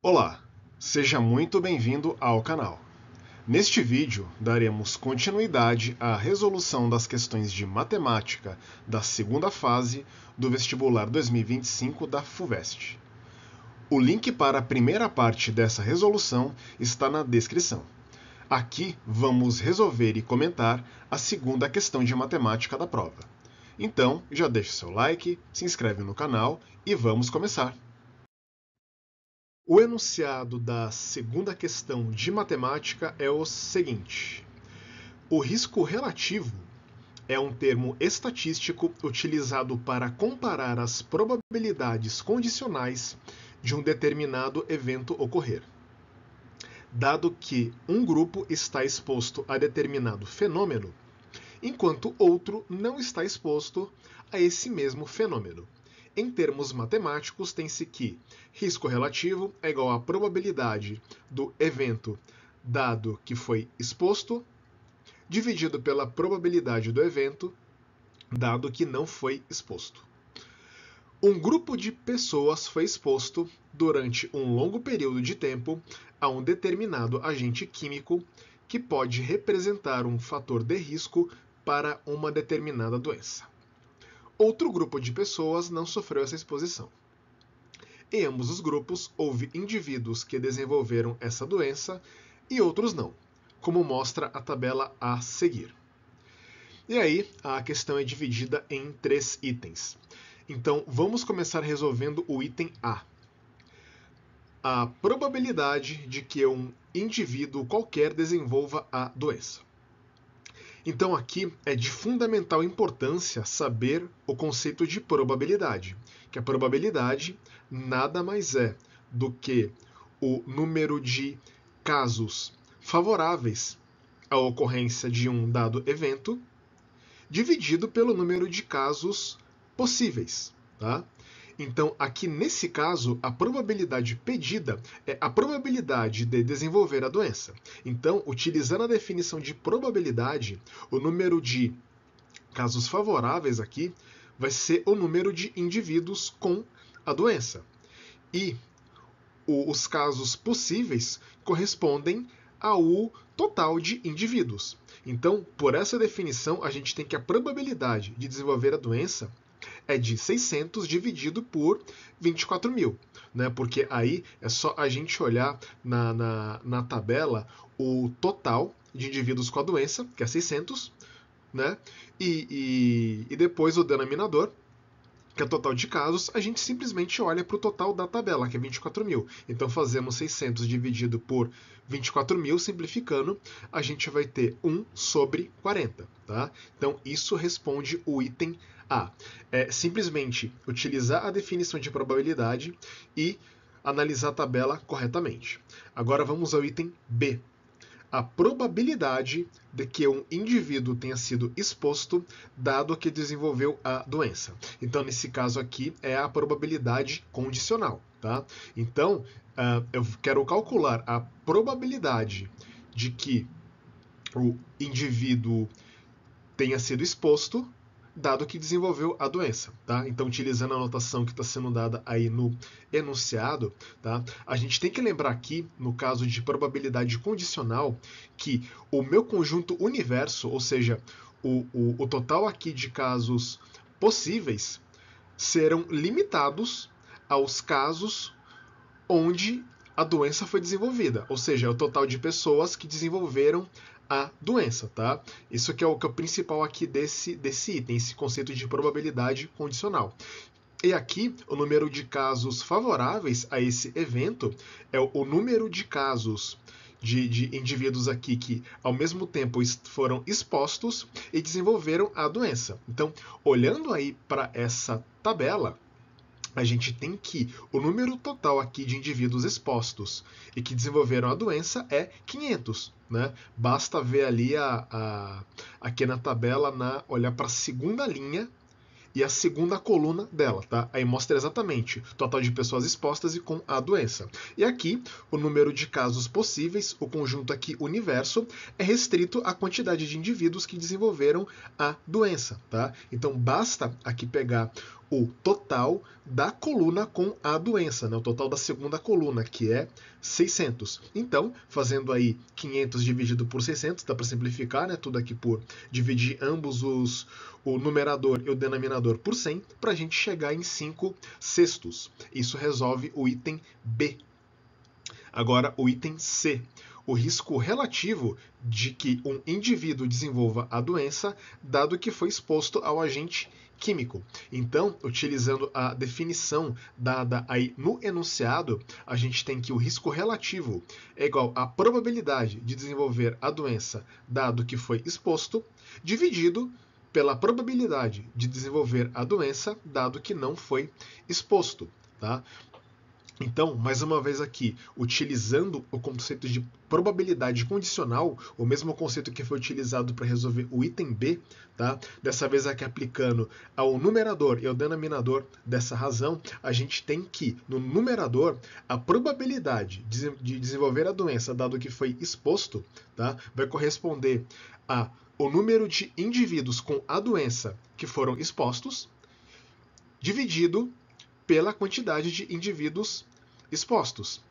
Olá, seja muito bem-vindo ao canal. Neste vídeo, daremos continuidade à resolução das questões de matemática da segunda fase do vestibular 2025 da FUVEST. O link para a primeira parte dessa resolução está na descrição. Aqui vamos resolver e comentar a segunda questão de matemática da prova. Então, já deixe seu like, se inscreve no canal e vamos começar! O enunciado da segunda questão de matemática é o seguinte: o risco relativo é um termo estatístico utilizado para comparar as probabilidades condicionais de um determinado evento ocorrer. Dado que um grupo está exposto a determinado fenômeno, enquanto outro não está exposto a esse mesmo fenômeno. Em termos matemáticos, tem-se que risco relativo é igual à probabilidade do evento dado que foi exposto, dividido pela probabilidade do evento dado que não foi exposto. Um grupo de pessoas foi exposto durante um longo período de tempo a um determinado agente químico que pode representar um fator de risco para uma determinada doença. Outro grupo de pessoas não sofreu essa exposição. Em ambos os grupos, houve indivíduos que desenvolveram essa doença e outros não, como mostra a tabela a seguir. E aí, a questão é dividida em 3 itens. Então, vamos começar resolvendo o item A. A probabilidade de que um indivíduo qualquer desenvolva a doença. Então, aqui é de fundamental importância saber o conceito de probabilidade, que a probabilidade nada mais é do que o número de casos favoráveis à ocorrência de um dado evento, dividido pelo número de casos possíveis, tá? Então, aqui nesse caso, a probabilidade pedida é a probabilidade de desenvolver a doença. Então, utilizando a definição de probabilidade, o número de casos favoráveis aqui vai ser o número de indivíduos com a doença. E os casos possíveis correspondem ao total de indivíduos. Então, por essa definição, a gente tem que a probabilidade de desenvolver a doença é de 600 dividido por 24 mil, né? Porque aí é só a gente olhar na tabela o total de indivíduos com a doença, que é 600, né? E depois o denominador, que é o total de casos, a gente simplesmente olha para o total da tabela, que é 24 mil. Então, fazemos 600 dividido por 24 mil, simplificando, a gente vai ter 1 sobre 40. Tá? Então, isso responde o item A. É simplesmente utilizar a definição de probabilidade e analisar a tabela corretamente. Agora, vamos ao item B. A probabilidade de que um indivíduo tenha sido exposto dado que desenvolveu a doença. Então, nesse caso aqui, é a probabilidade condicional. Tá? Então, eu quero calcular a probabilidade de que o indivíduo tenha sido exposto dado que desenvolveu a doença, tá? Então, utilizando a notação que está sendo dada aí no enunciado, tá? A gente tem que lembrar aqui, no caso de probabilidade condicional, que o meu conjunto universo, ou seja, o total aqui de casos possíveis, serão limitados aos casos onde a doença foi desenvolvida, ou seja, é o total de pessoas que desenvolveram a doença, tá? Isso que é o principal aqui desse item, esse conceito de probabilidade condicional. E aqui, o número de casos favoráveis a esse evento é o número de casos de indivíduos aqui que, ao mesmo tempo, foram expostos e desenvolveram a doença. Então, olhando aí para essa tabela, a gente tem que o número total aqui de indivíduos expostos e que desenvolveram a doença é 500. Né? Basta ver ali aqui na tabela, olhar para a segunda linha e a segunda coluna dela, tá? Aí mostra exatamente o total de pessoas expostas e com a doença. E aqui, o número de casos possíveis, o conjunto aqui universo, é restrito à quantidade de indivíduos que desenvolveram a doença, tá? Então basta aqui pegar o total da coluna com a doença, né? O total da segunda coluna, que é 600. Então, fazendo aí 500 dividido por 600, dá para simplificar, né? Tudo aqui por dividir ambos o numerador e o denominador por 100, para a gente chegar em 5 sextos. Isso resolve o item B. Agora, o item C. O risco relativo de que um indivíduo desenvolva a doença, dado que foi exposto ao agente químico. Então, utilizando a definição dada aí no enunciado, a gente tem que o risco relativo é igual à probabilidade de desenvolver a doença, dado que foi exposto, dividido pela probabilidade de desenvolver a doença, dado que não foi exposto, tá? Então, mais uma vez aqui, utilizando o conceito de probabilidade condicional, o mesmo conceito que foi utilizado para resolver o item B, tá? Dessa vez aqui aplicando ao numerador e ao denominador dessa razão, a gente tem que, no numerador, a probabilidade de desenvolver a doença, dado que foi exposto, tá? Vai corresponder ao número de indivíduos com a doença que foram expostos, dividido pela quantidade de indivíduos expostos.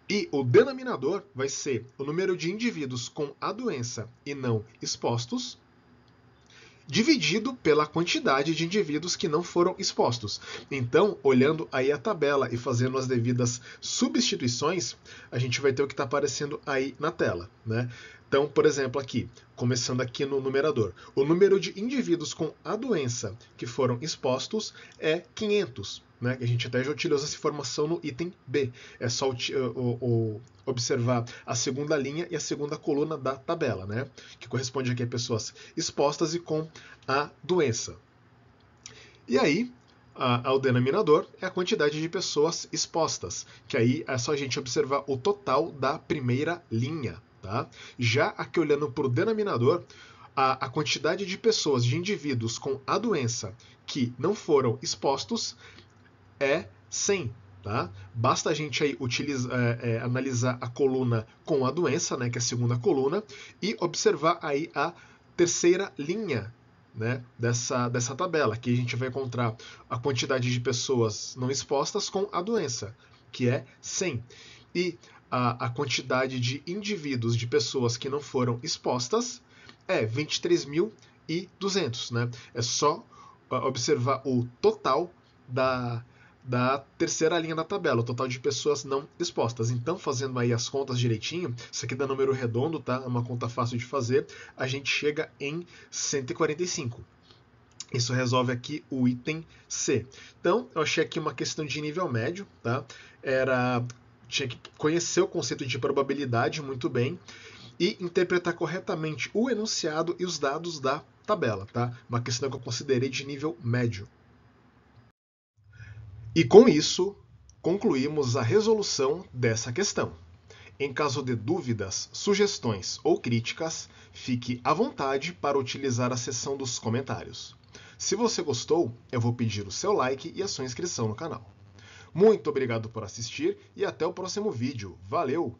E o denominador vai ser o número de indivíduos com a doença e não expostos, dividido pela quantidade de indivíduos que não foram expostos. Então, olhando aí a tabela e fazendo as devidas substituições, a gente vai ter o que está aparecendo aí na tela, né? Então, por exemplo, aqui, começando aqui no numerador, o número de indivíduos com a doença que foram expostos é 500, né? A gente até já utilizou essa informação no item B. É só observar a segunda linha e a segunda coluna da tabela, né? Que corresponde aqui a pessoas expostas e com a doença. E aí, ao denominador é a quantidade de pessoas expostas, que aí é só a gente observar o total da primeira linha. Tá? Já aqui olhando para o denominador, a quantidade de pessoas, de indivíduos com a doença que não foram expostos é 100. Tá? Basta a gente aí analisar a coluna com a doença, né, que é a segunda coluna, e observar aí a terceira linha, né, dessa tabela, que a gente vai encontrar a quantidade de pessoas não expostas com a doença, que é 100. E a quantidade de indivíduos, de pessoas que não foram expostas, é 23.200. Né? É só observar o total da terceira linha da tabela, o total de pessoas não expostas. Então, fazendo aí as contas direitinho, isso aqui dá número redondo, tá? É uma conta fácil de fazer, a gente chega em 145. Isso resolve aqui o item C. Então, eu achei aqui uma questão de nível médio, tá? Tinha que conhecer o conceito de probabilidade muito bem e interpretar corretamente o enunciado e os dados da tabela, tá? Uma questão que eu considerei de nível médio. E com isso, concluímos a resolução dessa questão. Em caso de dúvidas, sugestões ou críticas, fique à vontade para utilizar a seção dos comentários. Se você gostou, eu vou pedir o seu like e a sua inscrição no canal. Muito obrigado por assistir e até o próximo vídeo. Valeu!